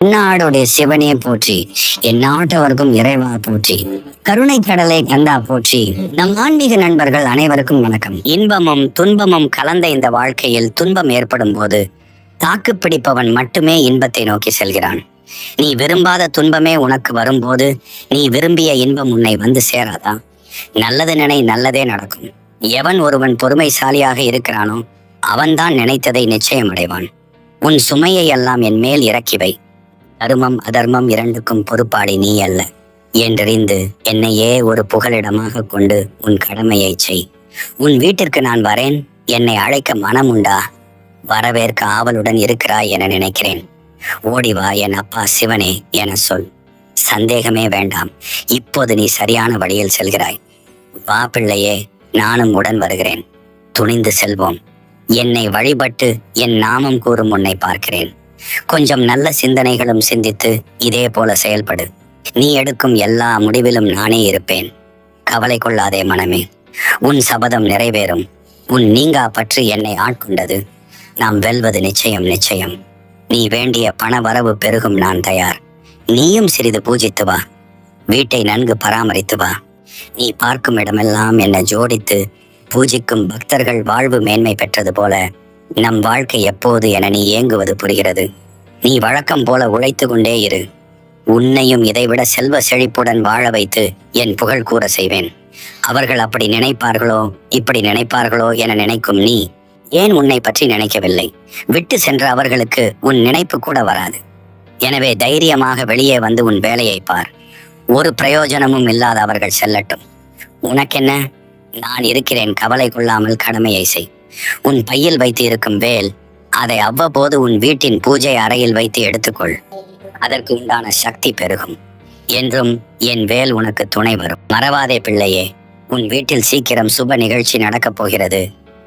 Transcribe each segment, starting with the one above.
நாடுடைய சிவனே போற்றி, என் நாட்டவர்க்கும் இறைவா போற்றி, கருணை கடலை கந்தா போற்றி. நம் ஆன்மீக நண்பர்கள் அனைவருக்கும் வணக்கம். இன்பமும் துன்பமும் கலந்த இந்த வாழ்க்கையில் துன்பம் ஏற்படும் போது தாக்கு பிடிப்பவன் மட்டுமே இன்பத்தை நோக்கி செல்கிறான். நீ விரும்பாத துன்பமே உனக்கு வரும்போது நீ விரும்பிய இன்பம் உன்னை வந்து சேராதா? நல்லது நினை, நல்லதே நடக்கும். எவன் ஒருவன் பொறுமைசாலியாக இருக்கிறானோ அவன்தான் நினைத்ததை நிச்சயம் அடைவான். உன் சுமையை எல்லாம் என் மேல் இறக்கி வை. தர்மம் அதர்மம் இரண்டுக்கும் பொறுப்பாளி நீ அல்ல என்றறிந்து என்னையே ஒரு புகலிடமாக கொண்டு உன் கடமையை செய். உன் வீட்டிற்கு நான் வரேன், என்னை அழைக்க மனம் உண்டா? வரவேற்க ஆவலுடன் இருக்கிறாய் என நினைக்கிறேன். ஓடிவா என் அப்பா சிவனே என சொல். சந்தேகமே வேண்டாம், இப்போது நீ சரியான வழியில் செல்கிறாய். வா பிள்ளையே, நானும் உடன் வருகிறேன். துணிந்து செல்வோம். என்னை வழிபட்டு என் நாமம் கூறும் உன்னை பார்க்கிறேன். கொஞ்சம் நல்ல சிந்தனைகளும் சிந்தித்து இதே போல செயல்படு. நீ எடுக்கும் எல்லா முடிவிலும் நானே இருப்பேன். கவலை கொள்ளாதே மனமே, உன் சபதம் நிறைவேறும். உன் நீங்கா பற்றி என்னை ஆட்கொண்டது. நாம் வெல்வது நிச்சயம் நிச்சயம். நீ வேண்டிய பண வரவு பெருகும், நான் தயார். நீயும் சிறிது பூஜித்து வா. வீட்டை நன்கு பராமரித்து வா. நீ பார்க்கும் இடமெல்லாம் என்னை ஜோடித்து பூஜிக்கும் பக்தர்கள் வாழ்வு மேன்மை பெற்றது போல நம் வாழ்க்கை எப்போது என நீ ஏங்குவது புரிகிறது. நீ வழக்கம் போல உழைத்து கொண்டே இரு. உன்னையும் இதைவிட செல்வ செழிப்புடன் வாழ வைத்து என் புகழ் கூற செய்வேன். அவர்கள் அப்படி நினைப்பார்களோ இப்படி நினைப்பார்களோ என நினைக்கும் நீ ஏன் உன்னை பற்றி நினைக்கவில்லை? விட்டு சென்ற அவர்களுக்கு உன் நினைப்பு கூட வராது. எனவே தைரியமாக வெளியே வந்து உன் வேலையை பார். ஒரு பிரயோஜனமும் இல்லாத அவர்கள் செல்லட்டும். உனக்கென்ன? நான் இருக்கிறேன். கவலை கொள்ளாமல் கடமையை செய். உன் பையில் வைத்து இருக்கும் வேல், அதை அவ்வப்போது உன் வீட்டின் பூஜை அறையில் வைத்து எடுத்துக்கொள். அதற்கு உண்டான சக்தி பெருகும். என்றும் என் வேல் உனக்கு துணை வரும். மறவாதே பிள்ளையே, உன் வீட்டில் சீக்கிரம் சுப நிகழ்ச்சி நடக்கப் போகிறது.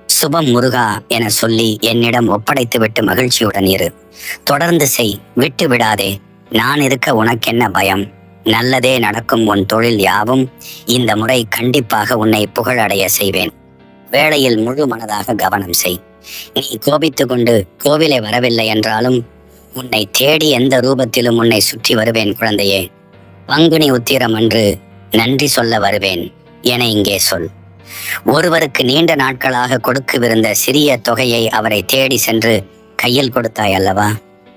சுபம் முருகா என சொல்லி என்னிடம் ஒப்படைத்து விட்டு மகிழ்ச்சியுடன் இரு. தொடர்ந்து செய், விட்டு விடாதே. நான் இருக்க உனக்கென்ன பயம்? நல்லதே நடக்கும். உன் தொழில் யாவும் இந்த முறை கண்டிப்பாக உன்னை புகழடைய செய்வேன். வேளையில் முழு மனதாக கவனம் செய். நீ கோபித்து கொண்டு கோவிலை வரவில்லை என்றாலும் உன்னை தேடி எந்த ரூபத்திலும் உன்னை சுற்றி வருவேன் குழந்தையே. பங்குனி உத்திரம் அன்று நன்றி சொல்ல வருவேன் என இங்கே சொல். ஒருவருக்கு நீண்ட நாட்களாக கொடுக்கவிருந்த சிறிய தொகையை அவரை தேடி சென்று கையில் கொடுத்தாய் அல்லவா?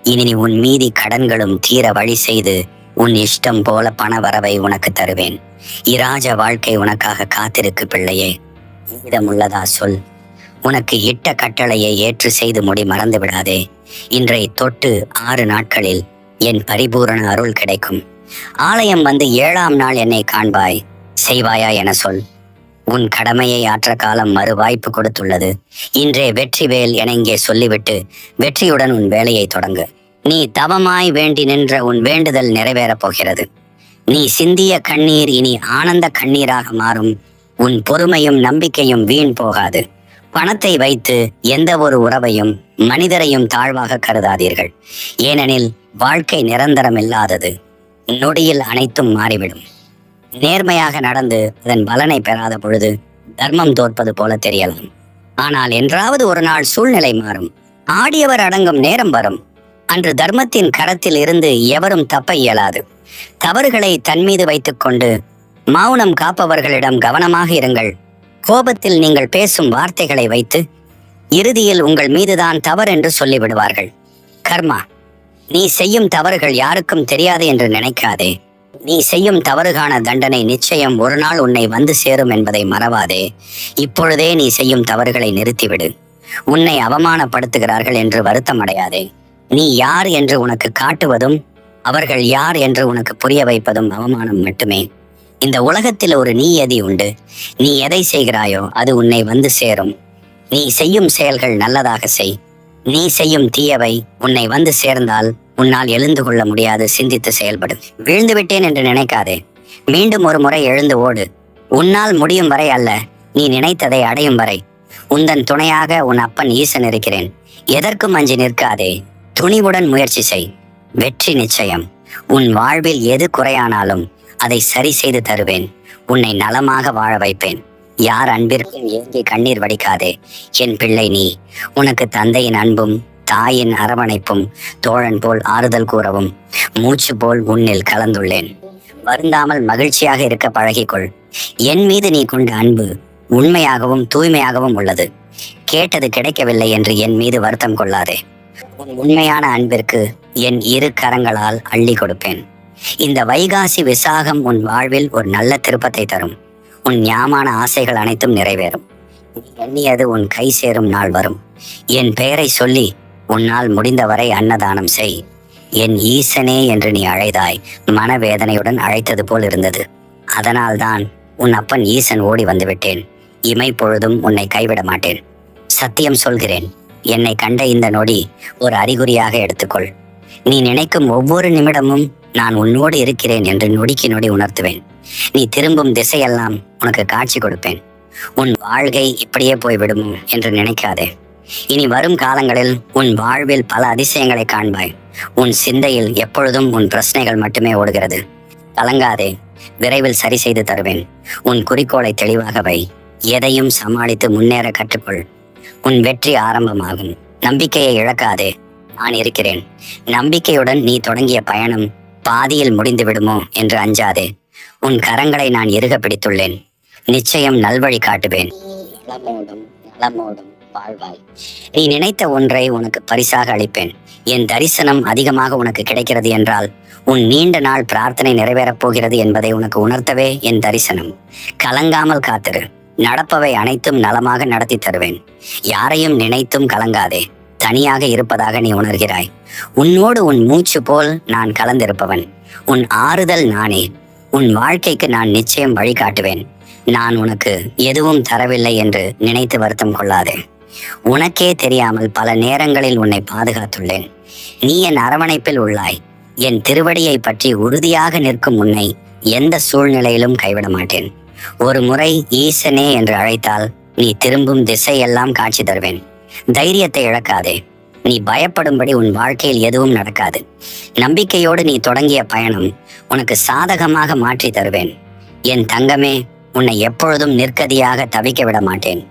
இனி நீ உன் மீதி கடன்களும் தீர வழி செய்து உன் இஷ்டம் போல பண வரவை உனக்கு தருவேன். இராஜ வாழ்க்கை உனக்காக காத்திருக்கு பிள்ளையே. உன்னிடம் உள்ளதா சொல். உனக்கு இட்ட கட்டளையை ஏற்று செய்து முடி மறந்து விடாதே. இன்றை தொட்டு 6 நாட்களில் என் பரிபூரண அருள் கிடைக்கும். ஆலயம் வந்து 7ஆம் நாள் என்னை காண்பாய். செய்வாயா என சொல். உன் கடமையை ஆற்ற காலம் மறு வாய்ப்பு கொடுத்துள்ளது. இன்றே வெற்றி வேல் என இங்கே சொல்லிவிட்டு வெற்றியுடன் உன் வேலையை தொடங்கு. நீ தவமாய் வேண்டி நின்ற உன் வேண்டுதல் நிறைவேறப் போகிறது. நீ சிந்திய கண்ணீர் இனி ஆனந்த கண்ணீராக மாறும். உன் பொறுமையும் நம்பிக்கையும் வீண் போகாது. பணத்தை வைத்து எந்த ஒரு உறவையும் மனிதரையும் தாழ்வாக கருதாதீர்கள். ஏனெனில் வாழ்க்கை நிரந்தரம் இல்லாதது. நொடியில் அனைத்தும் மாறிவிடும். நேர்மையாக நடந்து அதன் பலனை பெறாத பொழுது தர்மம் தோற்பது போல தெரியலாம். ஆனால் என்றாவது ஒரு நாள் சூழ்நிலை மாறும். ஆடியவர் அடங்கும் நேரம் வரும். அன்று தர்மத்தின் கரத்தில் இருந்து எவரும் தப்ப இயலாது. தவறுகளை தன் மீது வைத்துக்கொண்டு மௌனம் காப்பவர்களிடம் கவனமாக இருங்கள். கோபத்தில் நீங்கள் பேசும் வார்த்தைகளை வைத்து இறுதியில் உங்கள் மீதுதான் தவறு என்று சொல்லிவிடுவார்கள். கர்மா, நீ செய்யும் தவறுகள் யாருக்கும் தெரியாது என்று நினைக்காதே. நீ செய்யும் தவறுகான தண்டனை நிச்சயம் ஒரு நாள் உன்னை வந்து சேரும் என்பதை மறவாதே. இப்பொழுதே நீ செய்யும் தவறுகளை நிறுத்திவிடு. உன்னை அவமானப்படுத்துகிறார்கள் என்று வருத்தம் அடையாதே. நீ யார் என்று உனக்கு காட்டுவதும் அவர்கள் யார் என்று உனக்கு புரிய வைப்பதும் அவமானம் மட்டுமே. இந்த உலகத்தில் ஒரு நீதி உண்டு. நீ எதை செய்கிறாயோ அது உன்னை வந்து சேரும். நீ செய்யும் செயல்கள் நல்லதாக செய். நீ செய்யும் தீயவை உன்னை வந்து சேர்ந்தால் உன்னால் எழுந்து கொள்ள முடியாது. சிந்தித்து செயல்படு. வீழ்ந்து விட்டேன் என்று நினைக்காதே. மீண்டும் ஒரு முறை எழுந்து ஓடு. உன்னால் முடியும் வரை அல்ல, நீ நினைத்ததை அடையும் வரை உந்தன் துணையாக உன் அப்பன் ஈசன் இருக்கிறேன். எதற்கும் அஞ்சி நிற்காதே. துணிவுடன் முயற்சி செய். வெற்றி நிச்சயம். உன் வாழ்வில் எது குறையானாலும் அதை சரி செய்து தருவேன். உன்னை நலமாக வாழ வைப்பேன். யார் அன்பிற்கும் ஏங்கி கண்ணீர் வடிக்காதே. என் பிள்ளை நீ. உனக்கு தந்தையின் அன்பும் தாயின் அரவணைப்பும் தோழன் போல் ஆறுதல் கூறவும் மூச்சு போல் உன்னில் கலந்துள்ளேன். வருந்தாமல் மகிழ்ச்சியாக இருக்க பழகிக்கொள். என் மீது நீ கொண்ட அன்பு உண்மையாகவும் தூய்மையாகவும் உள்ளது. கேட்டது கிடைக்கவில்லை என்று என் மீது வருத்தம் கொள்ளாதே. உன் உண்மையான அன்பிற்கு என் இரு கரங்களால் அள்ளி கொடுப்பேன். இந்த வைகாசி விசாகம் உன் வாழ்வில் ஒரு நல்ல திருப்பத்தை தரும். உன் ஞாபக ஆசைகள் அனைத்தும் நிறைவேறும். நீ எண்ணியது உன் கை சேரும் நாள் வரும். என் பெயரை சொல்லி உன்னால் முடிந்தவரை அன்னதானம் செய். என் ஈசனே என்று நீ அழைதாய். மனவேதனையுடன் அழைத்தது போல் இருந்தது. அதனால்தான் உன் அப்பன் ஈசன் ஓடி வந்து விட்டேன். இமை பொழுதும் உன்னை கைவிட மாட்டேன். சத்தியம் சொல்கிறேன், என்னை கண்ட இந்த நொடி ஒரு அறிகுறியாக எடுத்துக்கொள். நீ நினைக்கும் ஒவ்வொரு நிமிடமும் நான் உன்னோடு இருக்கிறேன் என்று நொடிக்கு நொடி உணர்த்துவேன். நீ திரும்பும் திசையெல்லாம் உனக்கு காட்சி கொடுப்பேன். உன் வாழ்க்கை இப்படியே போய்விடும் என்று நினைக்காதே. இனி வரும் காலங்களில் உன் வாழ்வில் பல அதிசயங்களை காண்பாய். உன் சிந்தையில் எப்பொழுதும் உன் பிரச்சனைகள் மட்டுமே ஓடுகிறது. கலங்காதே, விரைவில் சரி செய்து தருவேன். உன் குறிக்கோளை தெளிவாக வை. எதையும் சமாளித்து முன்னேற கற்றுக்கொள். உன் வெற்றி ஆரம்பமாகும். நம்பிக்கையை இழக்காதே, நான் இருக்கிறேன். நம்பிக்கையுடன் நீ தொடங்கிய பயணம் பாதியில் முடிந்து விடுமோ என்று அஞ்சாதே. உன் கரங்களை நான் இறுக பிடித்துள்ளேன். நிச்சயம் நல்வழி காட்டுவேன். நலமோடும் நலமோடும் வாழ்வாய். நீ நினைத்த ஒன்றை உனக்கு பரிசாக அளிப்பேன். என் தரிசனம் அதிகமாக உனக்கு கிடைக்கிறது என்றால் உன் நீண்ட நாள் பிரார்த்தனை நிறைவேறப் போகிறது என்பதை உனக்கு உணர்த்தவே என் தரிசனம். கலங்காமல் காத்திரு. நடப்பவை அனைத்தும் நலமாக நடத்தி தருவேன். யாரையும் நினைத்தும் கலங்காதே. தனியாக இருப்பதாக நீ உணர்கிறாய். உன்னோடு உன் மூச்சு போல் நான் கலந்திருப்பவன். உன் ஆறுதல் நானே. உன் வாழ்க்கைக்கு நான் நிச்சயம் வழிகாட்டுவேன். நான் உனக்கு எதுவும் தரவில்லை என்று நினைத்து வருத்தம் கொள்ளாதே. உனக்கே தெரியாமல் பல நேரங்களில் உன்னை பாதுகாத்துள்ளேன். நீ என் அரவணைப்பில் உள்ளாய். என் திருவடியை பற்றி உறுதியாக நிற்கும் உன்னை எந்த சூழ்நிலையிலும் கைவிட மாட்டேன். ஒரு முறை ஈசனே என்று அழைத்தால் நீ திரும்பும் திசையெல்லாம் காட்சி தருவேன். தைரியத்தை இழக்காதே. நீ பயப்படும்படி உன் வாழ்க்கையில் எதுவும் நடக்காது. நம்பிக்கையோடு நீ தொடங்கிய பயணம் உனக்கு சாதகமாக மாற்றி தருவேன். என் தங்கமே, உன்னை எப்பொழுதும் நிற்கதியாக தவிக்க விட மாட்டேன்.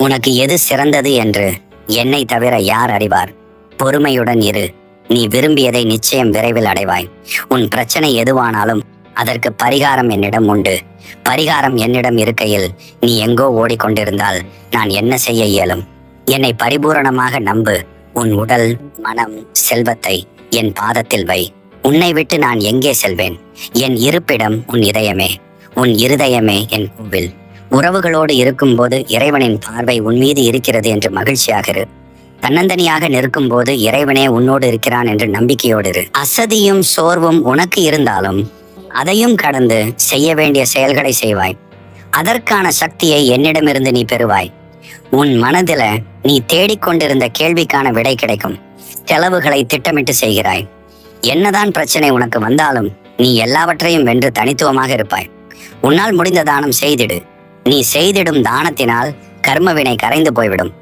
உனக்கு எது சிறந்தது என்று என்னை தவிர யார் அறிவார்? பொறுமையுடன் இரு. நீ விரும்பியதை நிச்சயம் விரைவில் அடைவாய். உன் பிரச்சனை எதுவானாலும் அதற்கு பரிகாரம் என்னிடம் உண்டு. பரிகாரம் என்னிடம் இருக்கையில் நீ எங்கோ ஓடிக்கொண்டிருந்தால் நான் என்ன செய்ய இயலும்? என்னை பரிபூரணமாக நம்பு. உன் உடல், மனம், செல்வத்தை என் பாதத்தில் வை. உன்னை விட்டு நான் எங்கே செல்வேன்? என் இருப்பிடம் உன் இதயமே. உன் இருதயமே என் கோவில். உறவுகளோடு இருக்கும்போது இறைவனின் பார்வை உன் மீது இருக்கிறது என்று மகிழ்ச்சியாக இரு. தன்னந்தனியாக நிற்கும் போது இறைவனே உன்னோடு இருக்கிறான் என்று நம்பிக்கையோடு இரு. அசதியும் சோர்வும் உனக்கு இருந்தாலும் அதையும் கடந்து செய்ய வேண்டிய செயல்களை செய்வாய். அதற்கான சக்தியை என்னிடமிருந்து நீ பெறுவாய். உன் மனதில நீ தேடிக்கொண்டிருந்த கேள்விக்கான விடை கிடைக்கும். செலவுகளை திட்டமிட்டு செய்கிறாய். என்னதான் பிரச்சனை உனக்கு வந்தாலும் நீ எல்லாவற்றையும் வென்று தனித்துவமாக இருப்பாய். உன்னால் முடிந்த தானம் செய்திடு. நீ செய்திடும் தானத்தினால் கர்மவினை கரைந்து போய்விடும்.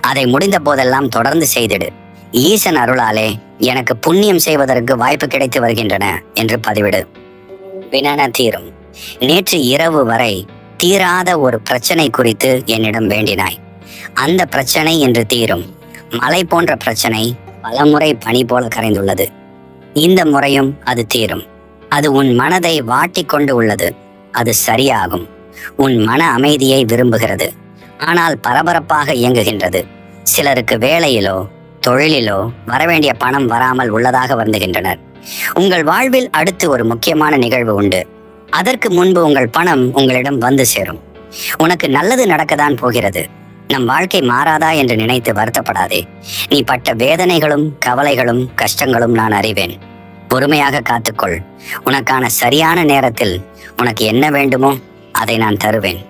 அதை முடிந்த போதெல்லாம் தொடர்ந்து செய்திடு. ஈசன் அருளாலே எனக்கு புண்ணியம் செய்வதற்கு வாய்ப்பு கிடைத்து வருகின்றன என்று பதிவிடு. வினன தீரும். நேற்று இரவு வரை தீராத ஒரு பிரச்சனை குறித்து என்னிடம் வேண்டினாய். அந்த பிரச்சனை என்று தீரும். மலை போன்ற பிரச்சனை பலமுறை பனி போல கரைந்துள்ளது. இந்த முறையும் அது தீரும். அது உன் மனதை வாட்டிக்கொண்டு உள்ளது. அது சரியாகும். உன் மன அமைதியை விரும்புகிறது. ஆனால் பரபரப்பாக இயங்குகின்றது. சிலருக்கு வேலையிலோ தொழிலிலோ வரவேண்டிய பணம் வராமல் உள்ளதாக வருந்துகின்றனர். உங்கள் வாழ்வில் அடுத்து ஒரு முக்கியமான நிகழ்வு உண்டு. அதற்கு முன்பு உங்கள் பணம் உங்களிடம் வந்து சேரும். உனக்கு நல்லது நடக்கத்தான் போகிறது. நம் வாழ்க்கை மாறாதா என்று நினைத்து வருத்தப்படாதே. நீ பட்ட வேதனைகளும் கவலைகளும் கஷ்டங்களும் நான் அறிவேன். பொறுமையாக காத்துக்கொள். உனக்கான சரியான நேரத்தில் உனக்கு என்ன வேண்டுமோ அதை நான் தருவேன்.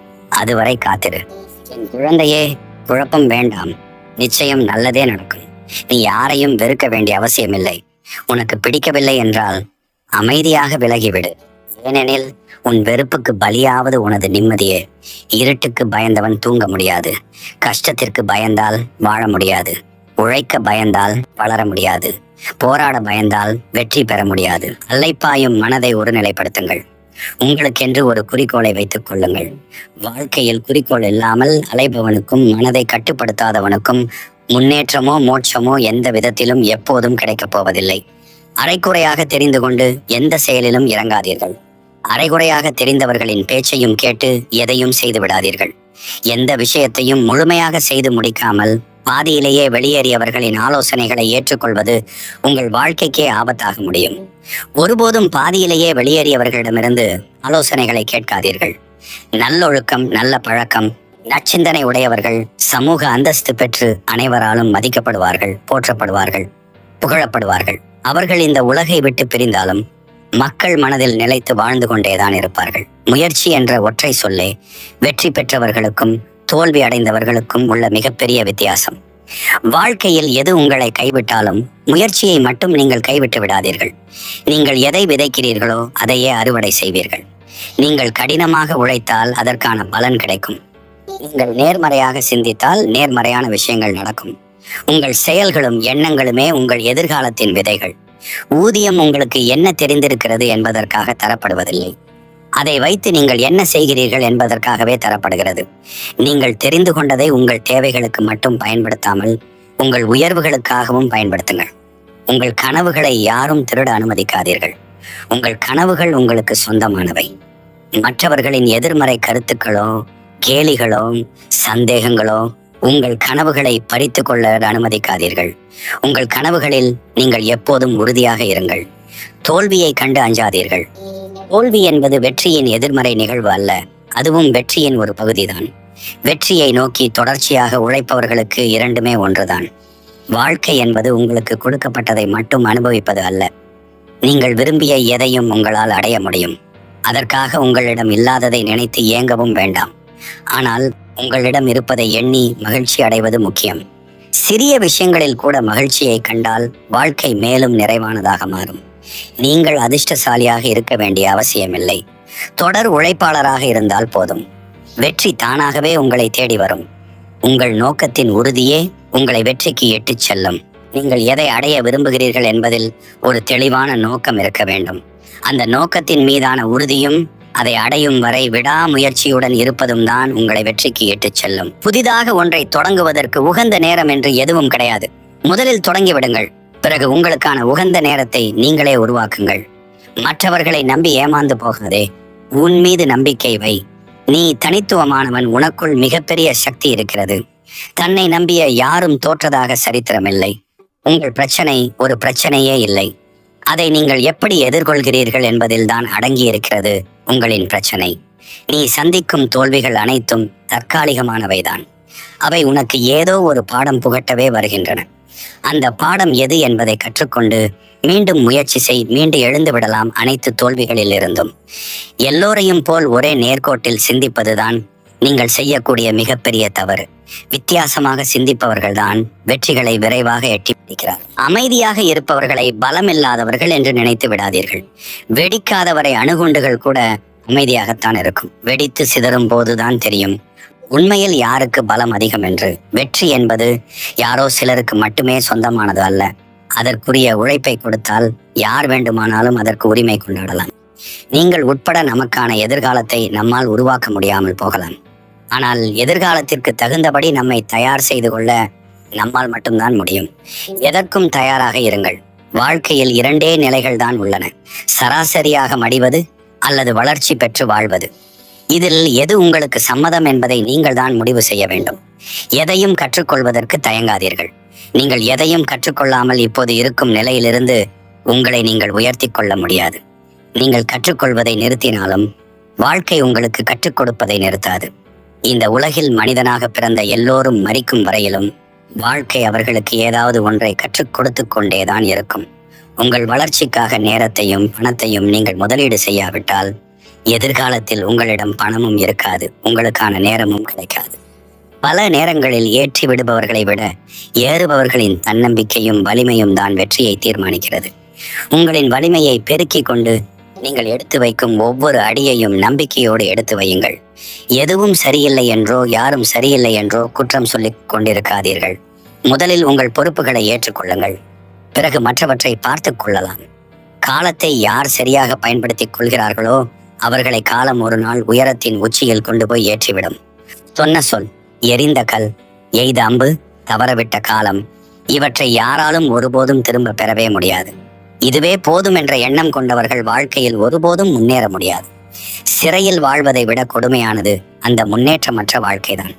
அதுவரை காத்திரு. என் குழந்தையே, குழப்பம் வேண்டாம். நிச்சயம் நல்லதே நடக்கும். நீ யாரையும் வெறுக்க வேண்டிய அவசியமில்லை. உனக்கு பிடிக்கவில்லை என்றால் அமைதியாக விலகிவிடு. ஏனெனில் உன் வெறுப்புக்கு பலியாவது உனது நிம்மதியே. இருட்டுக்கு பயந்தவன் தூங்க முடியாது. கஷ்டத்திற்கு பயந்தால் வாழ முடியாது. உழைக்க பயந்தால் வளர முடியாது. போராட பயந்தால் வெற்றி பெற முடியாது. அலைப்பாயும் மனதை ஒருநிலைப்படுத்துங்கள். உங்களுக்கென்று ஒரு குறிக்கோளை வைத்துக் கொள்ளுங்கள். வாழ்க்கையில் குறிக்கோள் இல்லாமல் அலைபவனுக்கும் மனதை கட்டுப்படுத்தாதவனுக்கும் முன்னேற்றமோ மோட்சமோ எந்த விதத்திலும் எப்போதும் கிடைக்கப் போவதில்லை. அரைக்குறையாக தெரிந்து கொண்டு எந்த செயலிலும் இறங்காதீர்கள். அரைகுறையாக தெரிந்தவர்களின் பேச்சையும் கேட்டு எதையும் செய்து விடாதீர்கள். எந்த விஷயத்தையும் முழுமையாக செய்து முடிக்காமல் பாதியிலேயே வெளியேறியவர்களின் ஆலோசனைகளை ஏற்றுக்கொள்வது உங்கள் வாழ்க்கைக்கே ஆபத்தாக முடியும். ஒருபோதும் பாதியிலேயே வெளியேறியவர்களிடமிருந்து ஆலோசனைகளை கேட்காதீர்கள். நல்லொழுக்கம், நல்ல பழக்கம், நற்சிந்தனை உடையவர்கள் சமூக அந்தஸ்து பெற்று அனைவராலும் மதிக்கப்படுவார்கள், போற்றப்படுவார்கள், புகழப்படுவார்கள். அவர்கள் இந்த உலகை விட்டு பிரிந்தாலும் மக்கள் மனதில் நிலைத்து வாழ்ந்து கொண்டேதான் இருப்பார்கள். முயற்சி என்ற ஒற்றை சொல்லே வெற்றி பெற்றவர்களுக்கும் தோல்வி அடைந்தவர்களுக்கும் உள்ள மிகப்பெரிய வித்தியாசம். வாழ்க்கையில் எது உங்களை கைவிட்டாலும் முயற்சியை மட்டும் நீங்கள் கைவிட்டு விடாதீர்கள். நீங்கள் எதை விதைக்கிறீர்களோ அதையே அறுவடை செய்வீர்கள். நீங்கள் கடினமாக உழைத்தால் அதற்கான பலன் கிடைக்கும். நீங்கள் நேர்மறையாக சிந்தித்தால் நேர்மறையான விஷயங்கள் நடக்கும். உங்கள் செயல்களும் எண்ணங்களுமே உங்கள் எதிர்காலத்தின் விதைகள். ஊதியம் உங்களுக்கு என்ன தெரிந்திருக்கிறது என்பதற்காக தரப்படுவதில்லை. அதை வைத்து நீங்கள் என்ன செய்கிறீர்கள் என்பதற்காகவே தரப்படுகிறது. நீங்கள் தெரிந்து கொண்டதை உங்கள் தேவைகளுக்கு மட்டும் பயன்படுத்தாமல் உங்கள் உயர்வுகளுக்காகவும் பயன்படுத்துங்கள். உங்கள் கனவுகளை யாரும் திருட அனுமதிக்காதீர்கள். உங்கள் கனவுகள் உங்களுக்கு சொந்தமானவை. மற்றவர்களின் எதிர்மறை கருத்துக்களோ, கேலிகளோ, சந்தேகங்களோ உங்கள் கனவுகளை பறித்து கொள்ள அனுமதிக்காதீர்கள். உங்கள் கனவுகளில் நீங்கள் எப்போதும் உறுதியாக இருங்கள். தோல்வியை கண்டு அஞ்சாதீர்கள். தோல்வி என்பது வெற்றியின் எதிர்மறை நிகழ்வு அல்ல, அதுவும் வெற்றியின் ஒரு பகுதிதான். வெற்றியை நோக்கி தொடர்ச்சியாக உழைப்பவர்களுக்கு இரண்டுமே ஒன்றுதான். வாழ்க்கை என்பது உங்களுக்கு கொடுக்கப்பட்டதை மட்டும் அனுபவிப்பது அல்ல. நீங்கள் விரும்பிய எதையும் உங்களால் அடைய முடியும். அதற்காக உங்களிடம் இல்லாததை நினைத்து ஏங்கவும் வேண்டாம். ஆனால் உங்களிடம் இருப்பதை எண்ணி மகிழ்ச்சி அடைவது முக்கியம். சிறிய விஷயங்களில் கூட மகிழ்ச்சியை கண்டால் வாழ்க்கை மேலும் நிறைவானதாக மாறும். நீங்கள் அதிர்ஷ்டசாலியாக இருக்க வேண்டிய அவசியமில்லை. தொடர் உழைப்பாளராக இருந்தால் போதும். வெற்றி தானாகவே உங்களை தேடி வரும். உங்கள் நோக்கத்தின் உறுதியே உங்களை வெற்றிக்கு இட்டுச் செல்லும். நீங்கள் எதை அடைய விரும்புகிறீர்கள் என்பதில் ஒரு தெளிவான நோக்கம் இருக்க வேண்டும். அந்த நோக்கத்தின் மீதான உறுதியும் அதை அடையும் வரை விடாமுயற்சியுடன் இருப்பதும் தான் உங்களை வெற்றிக்கு இட்டுச் செல்லும். புதிதாக ஒன்றை தொடங்குவதற்கு உகந்த நேரம் என்று எதுவும் கிடையாது. முதலில் தொடங்கிவிடுங்கள். பிறகு உங்களுக்கான உகந்த நேரத்தை நீங்களே உருவாக்குங்கள். மற்றவர்களை நம்பி ஏமாந்து போகாதே. உன் மீது நம்பிக்கை வை. நீ தனித்துவமானவன். உனக்குள் மிகப்பெரிய சக்தி இருக்கிறது. தன்னை நம்பிய யாரும் தோற்றதாக சரித்திரமில்லை. உங்கள் பிரச்சனை ஒரு பிரச்சனையே இல்லை. அதை நீங்கள் எப்படி எதிர்கொள்கிறீர்கள் என்பதில் தான் அடங்கி இருக்கிறது உங்களின் பிரச்சனை. நீ சந்திக்கும் தோல்விகள் அனைத்தும் தற்காலிகமானவைதான். அவை உனக்கு ஏதோ ஒரு பாடம் புகட்டவே வருகின்றன. அந்த பாடம் எது என்பதை கற்றுக்கொண்டு மீண்டும் முயற்சி செய். மீண்டு எழுந்து விடலாம் அனைத்து தோல்விகளில் இருந்தும். எல்லோரையும் போல் ஒரே நேர்கோட்டில் சிந்திப்பதுதான் நீங்கள் செய்யக்கூடிய மிகப்பெரிய தவறு. வித்தியாசமாக சிந்திப்பவர்கள்தான் வெற்றிகளை விரைவாக எட்டி பிடிக்கிறார். அமைதியாக இருப்பவர்களை பலமில்லாதவர்கள் என்று நினைத்து விடாதீர்கள். வெடிக்காதவரை அணுகுண்டுகள் கூட அமைதியாகத்தான் இருக்கும். வெடித்து சிதறும் போதுதான் தெரியும் உண்மையில் யாருக்கு பலம் அதிகம் என்று. வெற்றி என்பது யாரோ சிலருக்கு மட்டுமே சொந்தமானது அல்ல. அதற்குரிய உழைப்பை கொடுத்தால் யார் வேண்டுமானாலும் அதற்கு உரிமை கொண்டாடலாம். நீங்கள் உட்பட நமக்கான எதிர்காலத்தை நம்மால் உருவாக்க முடியாமல் போகலாம். ஆனால் எதிர்காலத்திற்கு தகுந்தபடி நம்மை தயார் செய்து கொள்ள நம்மால் மட்டும்தான் முடியும். எதற்கும் தயாராக இருங்கள். வாழ்க்கையில் இரண்டே நிலைகள் தான் உள்ளன. சராசரியாக மடிவது அல்லது வளர்ச்சி பெற்று வாழ்வது. இதில் எது உங்களுக்கு சம்மதம் என்பதை நீங்கள் தான் முடிவு செய்ய வேண்டும். எதையும் கற்றுக்கொள்வதற்கு தயங்காதீர்கள். நீங்கள் எதையும் கற்றுக்கொள்ளாமல் இப்போது இருக்கும் நிலையிலிருந்து உங்களை நீங்கள் உயர்த்தி கொள்ள முடியாது. நீங்கள் கற்றுக்கொள்வதை நிறுத்தினாலும் வாழ்க்கை உங்களுக்கு கற்றுக் கொடுப்பதை நிறுத்தாது. இந்த உலகில் மனிதனாக பிறந்த எல்லோரும் மரிக்கும் வரையிலும் வாழ்க்கை அவர்களுக்கு ஏதாவது ஒன்றை கற்றுக் கொடுத்து கொண்டேதான் இருக்கும். உங்கள் வளர்ச்சிக்காக நேரத்தையும் பணத்தையும் நீங்கள் முதலீடு செய்யாவிட்டால் எதிர்காலத்தில் உங்களிடம் பணமும் இருக்காது, உங்களுக்கான நேரமும் கிடைக்காது. பல நேரங்களில் ஏற்றி விடுபவர்களை விட ஏறுபவர்களின் தன்னம்பிக்கையும் வலிமையும் தான் வெற்றியை தீர்மானிக்கிறது. உங்களின் வலிமையை பெருக்கிக் கொண்டு நீங்கள் எடுத்து வைக்கும் ஒவ்வொரு அடியையும் நம்பிக்கையோடு எடுத்து வையுங்கள். எதுவும் சரியில்லை என்றோ யாரும் சரியில்லை என்றோ குற்றம் சொல்லிக் கொண்டிருக்காதீர்கள். முதலில் உங்கள் பொறுப்புகளை ஏற்றுக்கொள்ளுங்கள். பிறகு மற்றவற்றை பார்த்து கொள்ளலாம். காலத்தை யார் சரியாக பயன்படுத்திக் கொள்கிறார்களோ அவர்களை காலம் ஒரு நாள் உயரத்தின் உச்சியில் கொண்டு போய் ஏற்றிவிடும். சொன்ன சொல், எரிந்த கல், எய்த அம்பு தவறவிட்ட காலம், இவற்றை யாராலும் ஒருபோதும் திரும்ப பெறவே முடியாது. இதுவே போதும் என்ற எண்ணம் கொண்டவர்கள் வாழ்க்கையில் ஒருபோதும் முன்னேற முடியாது. சிறையில் வாழ்வதை விட கொடுமையானது அந்த முன்னேற்றமற்ற வாழ்க்கைதான்.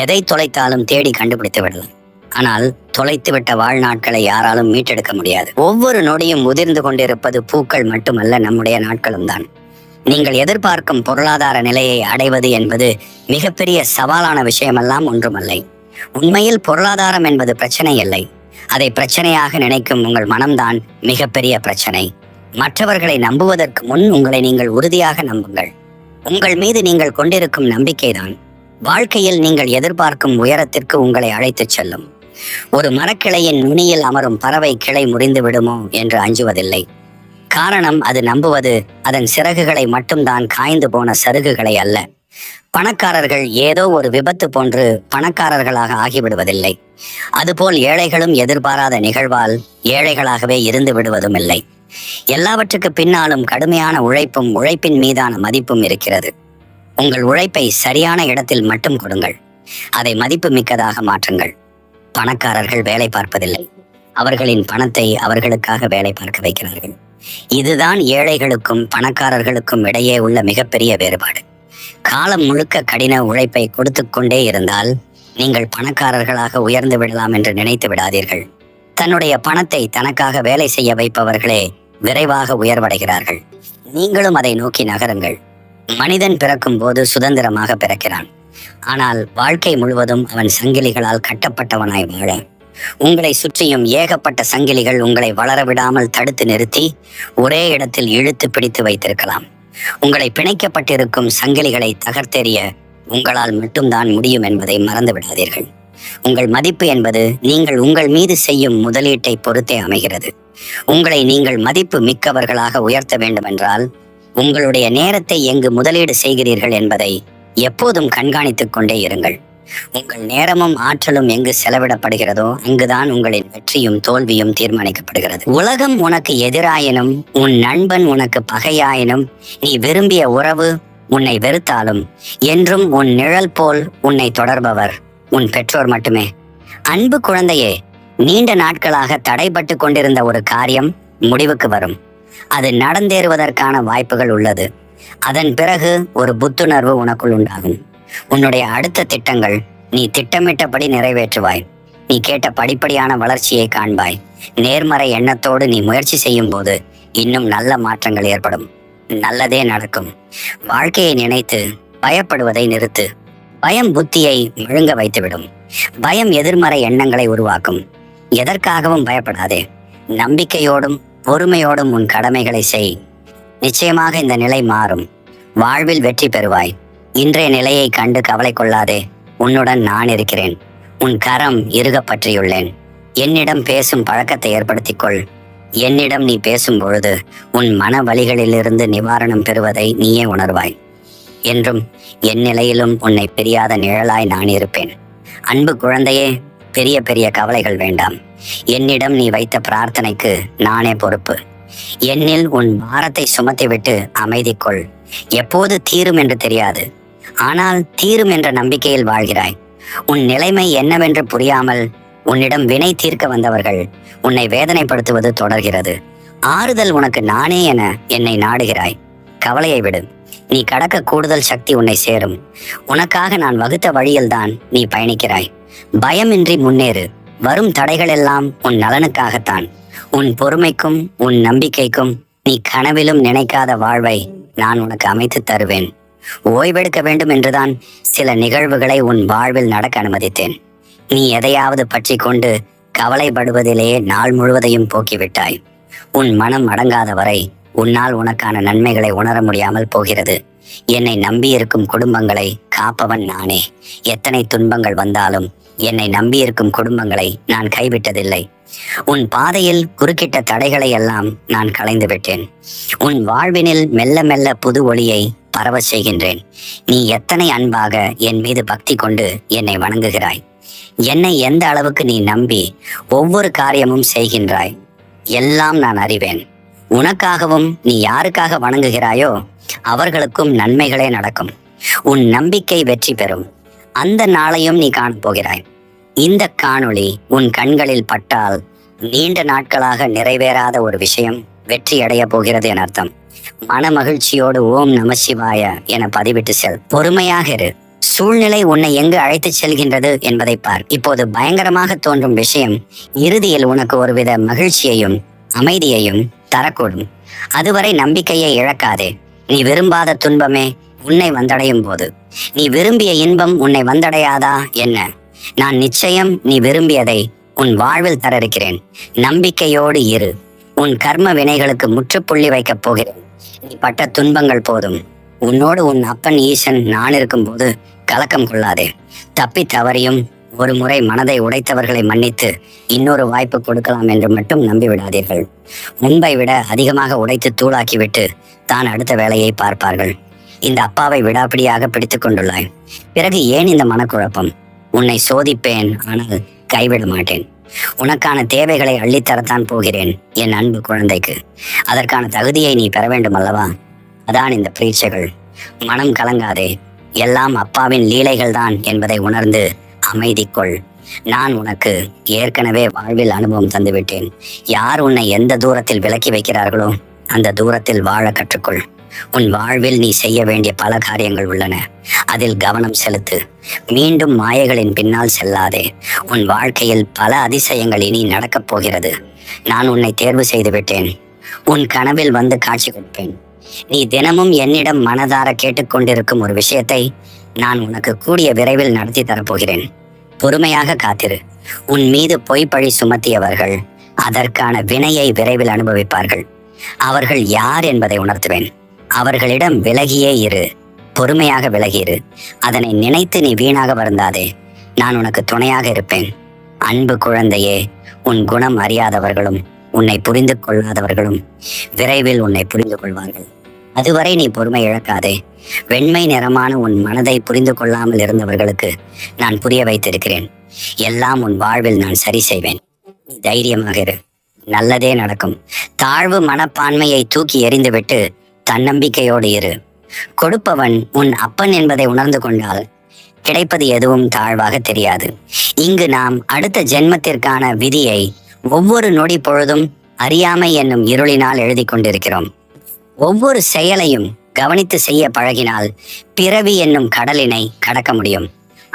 எதை தொலைத்தாலும் தேடி கண்டுபிடித்து விடலாம். ஆனால் தொலைத்துவிட்ட வாழ்நாட்களை யாராலும் மீட்டெடுக்க முடியாது. ஒவ்வொரு நொடியும் உதிர்ந்து கொண்டிருப்பது பூக்கள் மட்டுமல்ல, நம்முடைய நாட்களும் தான். நீங்கள் எதிர்பார்க்கும் பொருளாதார நிலையை அடைவது என்பது மிகப்பெரிய சவாலான விஷயமெல்லாம் ஒன்றுமல்லை. உண்மையில் பொருளாதாரம் என்பது பிரச்சனை இல்லை. அதை பிரச்சனையாக நினைக்கும் உங்கள் மனம்தான் மிகப்பெரிய பிரச்சனை. மற்றவர்களை நம்புவதற்கு முன் உங்களை நீங்கள் உறுதியாக நம்புங்கள். உங்கள் மீது நீங்கள் கொண்டிருக்கும் நம்பிக்கைதான் வாழ்க்கையில் நீங்கள் எதிர்பார்க்கும் உயரத்திற்கு உங்களை அழைத்துச் செல்லும். ஒரு மரக்கிளையின் நுனியில் அமரும் பறவை கிளை முறிந்து விடுமோ என்று அஞ்சுவதில்லை. காரணம், அது நம்புவது அதன் சிறகுகளை மட்டும்தான், காய்ந்து போன சருகுகளை அல்ல. பணக்காரர்கள் ஏதோ ஒரு விபத்து போன்று பணக்காரர்களாக ஆகிவிடுவதில்லை. அதுபோல் ஏழைகளும் எதிர்பாராத நிகழ்வால் ஏழைகளாகவே இருந்து விடுவதும் இல்லை. எல்லாவற்றுக்கு பின்னாலும் கடுமையான உழைப்பும் உழைப்பின் மீதான மதிப்பும் இருக்கிறது. உங்கள் உழைப்பை சரியான இடத்தில் மட்டும் கொடுங்கள். அதை மதிப்பு மிக்கதாக மாற்றுங்கள். பணக்காரர்கள் வேலை பார்ப்பதில்லை. அவர்களின் பணத்தை அவர்களுக்காக வேலை பார்க்க வைக்கிறார்கள். இதுதான் ஏழைகளுக்கும் பணக்காரர்களுக்கும் இடையே உள்ள மிகப்பெரிய வேறுபாடு. காலம் முழுக்க கடின உழைப்பை கொடுத்து கொண்டே இருந்தால் நீங்கள் பணக்காரர்களாக உயர்ந்து விடலாம் என்று நினைத்து விடாதீர்கள். தன்னுடைய பணத்தை தனக்காக வேலை செய்ய வைப்பவர்களே விரைவாக உயர்வடைகிறார்கள். நீங்களும் அதை நோக்கி நகருங்கள். மனிதன் பிறக்கும் போது சுதந்திரமாக பிறக்கிறான். ஆனால் வாழ்க்கை முழுவதும் அவன் சங்கிலிகளால் கட்டப்பட்டவனாய் வாழ, உங்களை சுற்றியும் ஏகப்பட்ட சங்கிலிகள் உங்களை வளர விடாமல் தடுத்து நிறுத்தி ஒரே இடத்தில் இழுத்து பிடித்து வைத்திருக்கலாம். உங்களை பிணைக்கப்பட்டிருக்கும் சங்கிலிகளை தகர்த்தெறிய உங்களால் மட்டும்தான் முடியும் என்பதை மறந்து விடாதீர்கள். உங்கள் மதிப்பு என்பது நீங்கள் உங்கள் மீது செய்யும் முதலீட்டை பொறுத்தே அமைகிறது. உங்களை நீங்கள் மதிப்பு மிக்கவர்களாக உயர்த்த வேண்டுமென்றால் உங்களுடைய நேரத்தை எங்கு முதலீடு செய்கிறீர்கள் என்பதை எப்போதும் கண்காணித்துக் கொண்டே இருங்கள். உங்கள் நேரமும் ஆற்றலும் எங்கு செலவிடப்படுகிறதோ அங்குதான் உங்களின் வெற்றியும் தோல்வியும் தீர்மானிக்கப்படுகிறது. உலகம் உனக்கு எதிராயினும், உன் நண்பன் உனக்கு பகையாயினும், நீ விரும்பிய உறவு உன்னை வெறுத்தாலும் என்றும் உன் நிழல் போல் உன்னை தொடர்பவர் உன் பெற்றோர் மட்டுமே. அன்பு குழந்தையே, நீண்ட நாட்களாக தடைபட்டு கொண்டிருந்த ஒரு காரியம் முடிவுக்கு வரும். அது நடந்தேறுவதற்கான வாய்ப்புகள் உள்ளது. அதன் பிறகு ஒரு புத்துணர்வு உனக்குள் உண்டாகும். உன்னுடைய அடுத்த திட்டங்கள் நீ திட்டமிட்டபடி நிறைவேற்றுவாய். நீ கேட்ட படிப்படியான வளர்ச்சியை காண்பாய். நேர்மறை எண்ணத்தோடு நீ முயற்சி செய்யும் போது இன்னும் நல்ல மாற்றங்கள் ஏற்படும். நல்லதே நடக்கும். வாழ்க்கையை நினைத்து பயப்படுவதை நிறுத்து. பயம் புத்தியை முழுங்க வைத்துவிடும். பயம் எதிர்மறை எண்ணங்களை உருவாக்கும். எதற்காகவும் பயப்படாதே. நம்பிக்கையோடும் பொறுமையோடும் உன் கடமைகளை செய். நிச்சயமாக இந்த நிலை மாறும். வாழ்வில் வெற்றி பெறுவாய். இன்றைய நிலையை கண்டு கவலை கொள்ளாதே. உன்னுடன் நான் இருக்கிறேன். உன் கரம் இறுக பற்றியுள்ளேன். என்னிடம் பேசும் பழக்கத்தை ஏற்படுத்திக் கொள். என்னிடம் நீ பேசும் பொழுது உன் மன வலிகளிலிருந்து நிவாரணம் பெறுவதை நீயே உணர்வாய். என்றும் என் நிலையிலும் உன்னை பிரியாத நிழலாய் நான் இருப்பேன். அன்பு குழந்தையே, பெரிய பெரிய கவலைகள் வேண்டாம். என்னிடம் நீ வைத்த பிரார்த்தனைக்கு நானே பொறுப்பு. என்னில் உன் பாரத்தை சுமத்திவிட்டு அமைதி கொள். எப்போது தீரும் என்று தெரியாது, ஆனால் தீரும் என்ற நம்பிக்கையில் வாழ்கிறாய். உன் நிலைமை என்னவென்று புரியாமல் உன்னிடம் வினை தீர்க்க வந்தவர்கள் உன்னை வேதனைப்படுத்துவது தொடர்கிறது. ஆறுதல் உனக்கு நானே என என்னை நாடுகிறாய். கவலையை விடு. நீ கடக்க கூடுதல் சக்தி உன்னை சேரும். உனக்காக நான் வகுத்த வழியில்தான் நீ பயணிக்கிறாய். பயமின்றி முன்னேறு. வரும் தடைகள் எல்லாம் உன் நலனுக்காகத்தான். உன் பொறுமைக்கும் உன் நம்பிக்கைக்கும் நீ கனவிலும் நினைக்காத வாழ்வை நான் உனக்கு அமைத்து தருவேன். ஓய்வெடுக்க வேண்டும் என்றுதான் சில நிகழ்வுகளை உன் வாழ்வில் நடக்க அனுமதித்தேன். நீ எதையாவது பற்றி கொண்டு கவலைப்படுவதிலேயே நாள் முழுவதையும் போக்கிவிட்டாய். உன் மனம் அடங்காத வரை உன்னால் உனக்கான நன்மைகளை உணர முடியாமல் போகிறது. என்னை நம்பியிருக்கும் குடும்பங்களை காப்பவன் நானே. எத்தனை துன்பங்கள் வந்தாலும் என்னை நம்பியிருக்கும் குடும்பங்களை நான் கைவிட்டதில்லை. உன் பாதையில் குறுக்கிட்ட தடைகளை எல்லாம் நான் களைந்து விட்டேன். உன் வாழ்வினில் மெல்ல மெல்ல புது ஒளியை பரவ செய்கின்றேன். நீ எத்தனை அன்பாக என் மீது பக்தி கொண்டு என்னை வணங்குகிறாய். என்னை எந்த அளவுக்கு நீ நம்பி ஒவ்வொரு காரியமும் செய்கின்றாய், எல்லாம் நான் அறிவேன். உனக்காகவும் நீ யாருக்காக வணங்குகிறாயோ அவர்களுக்கும் நன்மைகளே நடக்கும். உன் நம்பிக்கை வெற்றி பெறும். அந்த நாளையும் நீ காணப்போகிறாய். இந்த காணொளி உன் கண்களில் பட்டால் நீண்ட நாட்களாக நிறைவேறாத ஒரு விஷயம் வெற்றி அடைய போகிறது என அர்த்தம். மன மகிழ்ச்சியோடு ஓம் நம சிவாய என பதிவிட்டு செல். பொறுமையாக இரு. சூழ்நிலை உன்னை எங்கு அழைத்துச் செல்கின்றது என்பதை பார். இப்போது பயங்கரமாக தோன்றும் விஷயம் இறுதியில் உனக்கு ஒருவித மகிழ்ச்சியையும் அமைதியையும் தரக்கூடும். அதுவரை நம்பிக்கையை இழக்காதே. நீ விரும்பாத துன்பமே உன்னை வந்தடையும் போது நீ விரும்பிய இன்பம் உன்னை வந்தடையாதா என்ன? நான் நிச்சயம் நீ விரும்பியதை உன் வாழ்வில் தர இருக்கிறேன். நம்பிக்கையோடு இரு. உன் கர்ம வினைகளுக்கு முற்றுப்புள்ளி வைக்கப் போகிறேன். நீ பட்ட துன்பங்கள் போதும். உன்னோடு உன் அப்பன் ஈசன் நான் இருக்கும் போது கலக்கம் கொள்ளாதே. தப்பி தவறியும் ஒரு முறை மனதை உடைத்தவர்களை மன்னித்து இன்னொரு வாய்ப்பு கொடுக்கலாம் என்று மட்டும் நம்பிவிடாதீர்கள். முன்பை விட அதிகமாக உடைத்து தூளாக்கிவிட்டு தான் அடுத்த வேலையை பார்ப்பார்கள். இந்த அப்பாவை விடாப்பிடியாக பிடித்துக் கொண்டுள்ளாய். பிறகு ஏன் இந்த மனக்குழப்பம்? உன்னை சோதிப்பேன், ஆனால் கைவிட மாட்டேன். உனக்கான தேவைகளை அள்ளித்தரத்தான் போகிறேன் என் அன்பு குழந்தைக்கு. அதற்கான தகுதியை நீ பெற வேண்டும் அல்லவா? அதான் இந்த பிரீட்சைகள். மனம் கலங்காதே. எல்லாம் அப்பாவின் லீலைகள் தான் என்பதை உணர்ந்து அமைதி கொள். நான் உனக்கு ஏற்கனவே வாழ்வில் அனுபவம் தந்துவிட்டேன். யார் உன்னை எந்த தூரத்தில் விலக்கி வைக்கிறார்களோ அந்த தூரத்தில் வாழ கற்றுக்கொள். உன் வாழ்வில் நீ செய்ய வேண்டிய பல காரியங்கள் உள்ளன. அதில் கவனம் செலுத்து. மீண்டும் மாயைகளின் பின்னால் செல்லாதே. உன் வாழ்க்கையில் பல அதிசயங்கள் இனி நடக்கப் போகிறது. நான் உன்னை தேர்வு செய்து விட்டேன். உன் கனவில் வந்து காட்சி கொடுப்பேன். நீ தினமும் என்னிடம் மனதார கேட்டுக்கொண்டிருக்கும் ஒரு விஷயத்தை நான் உனக்கு கூடிய விரைவில் நடத்தி தரப்போகிறேன். பொறுமையாக காத்திரு. உன் மீது பொய்ப்பழி சுமத்தியவர்கள் அதற்கான வினையை விரைவில் அனுபவிப்பார்கள். அவர்கள் யார் என்பதை உணர்த்துவேன். அவர்களிடம் விலகியே இரு. பொறுமையாக விலகியிரு. அதனை நினைத்து நீ வீணாக வருந்தாதே. நான் உனக்கு துணையாக இருப்பேன். அன்பு குழந்தையே, உன் குணம் அறியாதவர்களும் உன்னை புரிந்து கொள்ளாதவர்களும் விரைவில் உன்னை புரிந்து கொள்வார்கள். அதுவரை நீ பொறுமை இழக்காதே. வெண்மை நிறமான உன் மனதை புரிந்து கொள்ளாமல் இருந்தவர்களுக்கு நான் புரிய வைத்திருக்கிறேன். எல்லாம் உன் வாழ்வில் நான் சரி செய்வேன். நீ தைரியமாக இரு. நல்லதே நடக்கும். தாழ்வு மனப்பான்மையை தூக்கி எறிந்துவிட்டு தன்னம்பிக்கையோடு இரு. கொடுப்பவன் உன் அப்பன் என்பதை உணர்ந்து கொண்டால் கிடைப்பது எதுவும் தாழ்வாக தெரியாது. இங்கு நாம் அடுத்த ஜென்மத்திற்கான விதியை ஒவ்வொரு நொடி பொழுதும் அறியாமை என்னும் இருளினால் எழுதி கொண்டிருக்கிறோம். ஒவ்வொரு செயலையும் கவனித்து செய்ய பழகினால் பிறவி என்னும் கடலினை கடக்க முடியும்.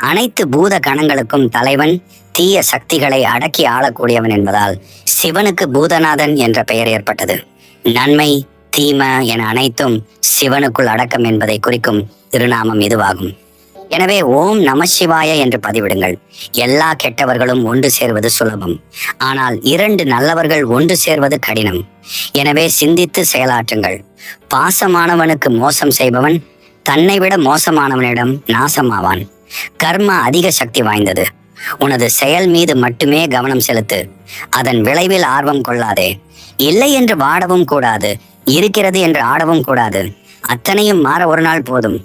அனைத்து பூத கணங்களுக்கும் தலைவன், தீய சக்திகளை அடக்கி ஆளக்கூடியவன் என்பதால் சிவனுக்கு பூதநாதன் என்ற பெயர் ஏற்பட்டது. நன்மை தீமை என அனைத்தும் சிவனுக்குள் அடக்கம் என்பதை குறிக்கும் திருநாமம் இதுவாகும். எனவே ஓம் நம சிவாய என்று பதிவிடுங்கள். எல்லா கெட்டவர்களும் ஒன்று சேர்வது சுலபம், ஆனால் 2 நல்லவர்கள் ஒன்று சேர்வது கடினம். எனவே சிந்தித்து செயலாற்றுங்கள். பாசமானவனுக்கு மோசம் செய்பவன் தன்னை விட மோசமானவனிடம் நாசமாவான். கர்மா அதிக சக்தி வாய்ந்தது. உனது செயல் மீது மட்டுமே கவனம் செலுத்து. அதன் விளைவில் ஆர்வம் கொள்ளாதே. இல்லை என்று வாடவும் கூடாது, இருக்கிறது என்று ஆடவும் கூடாது. அத்தனையும் மாற ஒரு நாள் போதும்.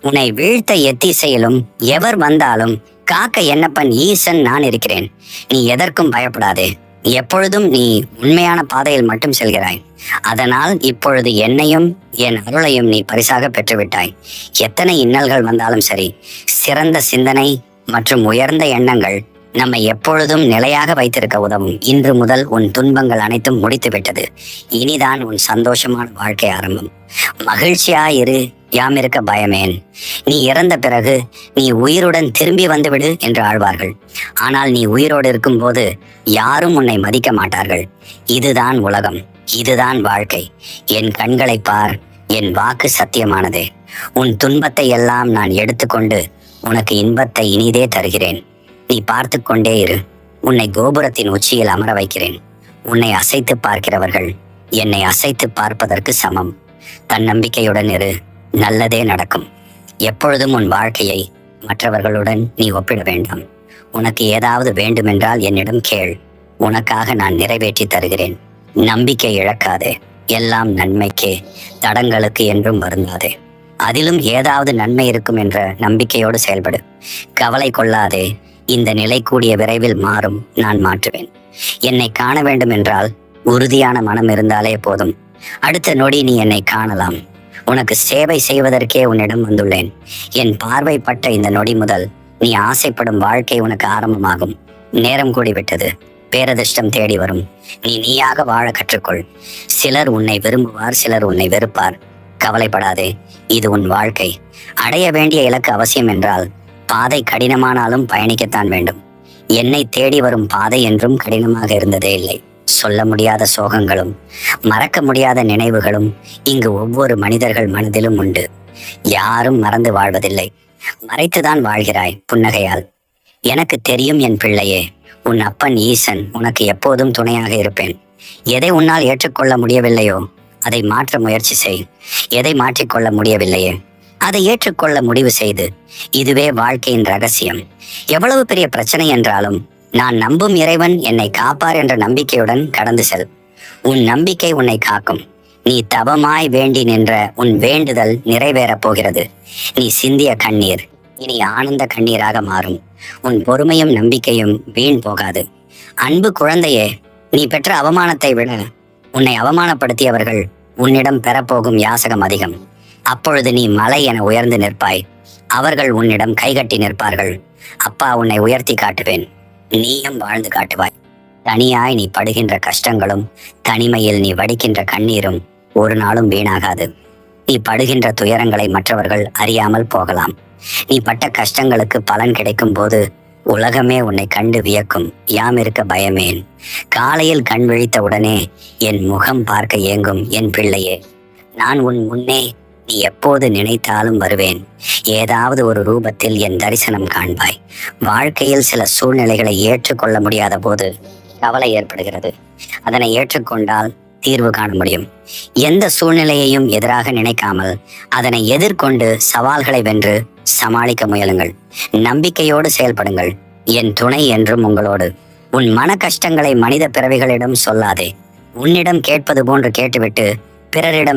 உன்னை வீழ்த்த எத்திசையிலும் எவர் வந்தாலும் காக்க என்னப்பன் ஈசன் நான் இருக்கிறேன். நீ எதற்கும் பயப்படாதே. எப்பொழுதும் நீ உண்மையான பாதையில் மட்டும் செல்கிறாய். அதனால் இப்பொழுது என்னையும் என் அருளையும் நீ பரிசாக பெற்றுவிட்டாய். எத்தனை இன்னல்கள் வந்தாலும் சரி, சிறந்த சிந்தனை மற்றும் உயர்ந்த எண்ணங்கள் நம்மை எப்பொழுதும் நிலையாக வைத்திருக்க உதவும். இன்று முதல் உன் துன்பங்கள் அனைத்தும் முடித்து விட்டது. இனிதான் உன் சந்தோஷமான வாழ்க்கை ஆரம்பம். மகிழ்ச்சியாயிரு, யாம் இருக்க பயமேன். நீ இறந்த பிறகு நீ உயிருடன் திரும்பி வந்துவிடு என்று ஆழ்வார்கள். ஆனால் நீ உயிரோடு இருக்கும் போது யாரும் உன்னை மதிக்க மாட்டார்கள். இதுதான் உலகம், இதுதான் வாழ்க்கை. என் கண்களை பார், என் வாக்கு சத்தியமானதே. உன் துன்பத்தை எல்லாம் நான் எடுத்துக்கொண்டு உனக்கு இன்பத்தை இனிதே தருகிறேன். நீ பார்த்து கொண்டே இரு. உன்னை கோபுரத்தின் உச்சியில் அமர வைக்கிறேன். உன்னை அசைத்து பார்க்கிறவர்கள் என்னை அசைத்து பார்ப்பதற்கு சமம். தன்னம்பிக்கையுடன் இரு. நல்லதே நடக்கும். எப்பொழுதும் உன் வாழ்க்கையை மற்றவர்களுடன் நீ ஒப்பிட வேண்டாம். உனக்கு ஏதாவது வேண்டுமென்றால் என்னிடம் கேள். உனக்காக நான் நிறைவேற்றி தருகிறேன். நம்பிக்கை இழக்காதே. எல்லாம் நன்மைக்கே, தடங்களுக்கு என்றும் வருந்தாதே. அதிலும் ஏதாவது நன்மை இருக்கும் என்ற நம்பிக்கையோடு செயல்படு. கவலை கொள்ளாதே. இந்த நிலை கூடிய விரைவில் மாறும். நான் மாற்றுவேன். என்னை காண வேண்டும் என்றால் உறுதியான மனம் இருந்தாலே போதும். அடுத்த நொடி நீ என்னை காணலாம். உனக்கு சேவை செய்வதற்கே உன்னிடம் வந்துள்ளேன். என் பார்வைப்பட்ட இந்த நொடி முதல் நீ ஆசைப்படும் வாழ்க்கை உனக்கு ஆரம்பமாகும். நேரம் கூடிவிட்டது. பேரதிர்ஷ்டம் தேடி வரும். நீ நீயாக வாழ கற்றுக்கொள். சிலர் உன்னை விரும்புவார், சிலர் உன்னை வெறுப்பார். கவலைப்படாதே, இது உன் வாழ்க்கை. அடைய வேண்டிய இலக்கு அவசியம் என்றால் பாதை கடினமானாலும் பயணிக்கத்தான் வேண்டும். என்னை தேடி வரும் பாதை என்றும் கடினமாக இருந்ததே இல்லை. சொல்ல முடியாத சோகங்களும் மறக்க முடியாத நினைவுகளும் இங்கு ஒவ்வொரு மனிதர்கள் மனதிலும் உண்டு. யாரும் மறந்து வாழ்வதில்லை, மறைத்துதான் வாழ்கிறாய் புன்னகையால். எனக்கு தெரியும் என் பிள்ளையே, உன் அப்பன் ஈசன் உனக்கு எப்போதும் துணையாக இருப்பேன். எதை உன்னால் ஏற்றுக்கொள்ள முடியவில்லையோ அதை மாற்ற முயற்சி செய். எதை மாற்றிக்கொள்ள முடியவில்லையே அதை ஏற்றுக்கொள்ள முடிவு செய்து. இதுவே வாழ்க்கையின் ரகசியம். எவ்வளவு பெரிய பிரச்சனை என்றாலும் நான் நம்பும் இறைவன் என்னை காப்பார் என்ற நம்பிக்கையுடன் கடந்து செல். உன் நம்பிக்கை உன்னை காக்கும். நீ தவமாய் வேண்டி நின்ற உன் வேண்டுதல் நிறைவேறப் போகிறது. நீ சிந்திய கண்ணீர் இனி ஆனந்த கண்ணீராக மாறும். உன் பொறுமையும் நம்பிக்கையும் வீண் போகாது. அன்பு குழந்தையே, நீ பெற்ற அவமானத்தை விட உன்னை அவமானப்படுத்தியவர்கள் உன்னிடம் பெறப்போகும் யாசகம் அதிகம். அப்பொழுது நீ மலை என உயர்ந்து நிற்பாய். அவர்கள் உன்னிடம் கைகட்டி நிற்பார்கள். அப்பா உன்னை உயர்த்தி காட்டுவேன், நீயும் வாழ்ந்து காட்டுவாய். தனியாய் நீ படுகின்ற கஷ்டங்களும் தனிமையில் நீ வடிக்கின்ற கண்ணீரும் ஒரு நாளும் வீணாகாது. நீ படுகின்ற துயரங்களை மற்றவர்கள் அறியாமல் போகலாம். நீ பட்ட கஷ்டங்களுக்கு பலன் கிடைக்கும் போது உலகமே உன்னை கண்டு வியக்கும். யாம் இருக்க பயமேன். காலையில் கண் விழித்த உடனே என் முகம் பார்க்க ஏங்கும் என் பிள்ளையே. நான் உன் முன்னே நீ எப்போது நினைத்தாலும் வருவேன். ஏதாவது ஒரு ரூபத்தில் என் தரிசனம் காண்பாய். வாழ்க்கையில் சில சூழ்நிலைகளை ஏற்றுக்கொள்ள முடியாத போது கவலை ஏற்படுகிறது. அதனை ஏற்றுக்கொண்டால் தீர்வு காண முடியும். எந்த சூழ்நிலையையும் எதிராக நினைக்காமல் அதனை எதிர்கொண்டு சவால்களை வென்று சமாளிக்க முயலுங்கள். நம்பிக்கையோடு செயல்படுங்கள். என் துணை என்றும் உங்களோடு. உன் மன கஷ்டங்களை மனித பிறவிகளிடம் சொல்லாதே. உன்னிடம் கேட்பது போன்று கேட்டுவிட்டு பிறரிடம்